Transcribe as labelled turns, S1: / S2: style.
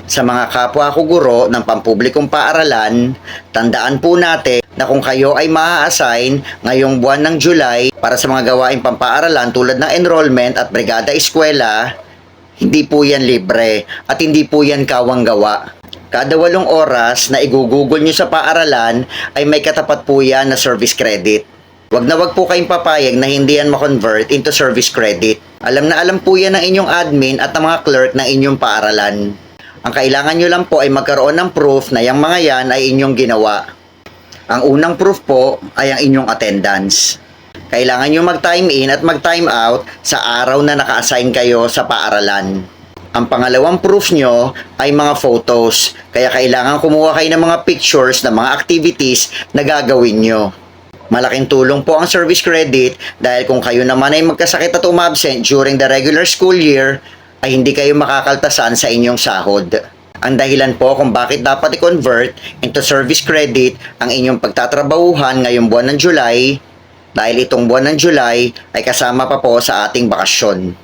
S1: Sa mga kapwa ko guro ng pampublikong paaralan, tandaan po natin na kung kayo ay maa-assign ngayong buwan ng July para sa mga gawaing pampaaralan tulad ng enrollment at brigada eskwela, hindi po yan libre at hindi po yan kawang gawa. Kada 8 oras na igugugol nyo sa paaralan ay may katapat po yan na service credit. Wag na wag po kayong papayag na hindi yan ma-convert into service credit. Alam na alam po yan ng inyong admin at ng mga clerk ng inyong paaralan. Ang kailangan nyo lang po ay magkaroon ng proof na yung mga yan ay inyong ginawa. Ang unang proof po ay ang inyong attendance. Kailangan nyo mag-time in at mag-time out sa araw na naka-assign kayo sa paaralan. Ang pangalawang proof nyo ay mga photos, kaya kailangan kumuha kayo ng mga pictures ng mga activities na gagawin nyo. Malaking tulong po ang service credit dahil kung kayo naman ay magkasakit at umabsent during the regular school year, ay hindi kayo makakaltasan sa inyong sahod. Ang dahilan po kung bakit dapat i-convert into service credit ang inyong pagtatrabahuhan ngayong buwan ng July, dahil itong buwan ng July ay kasama pa po sa ating bakasyon.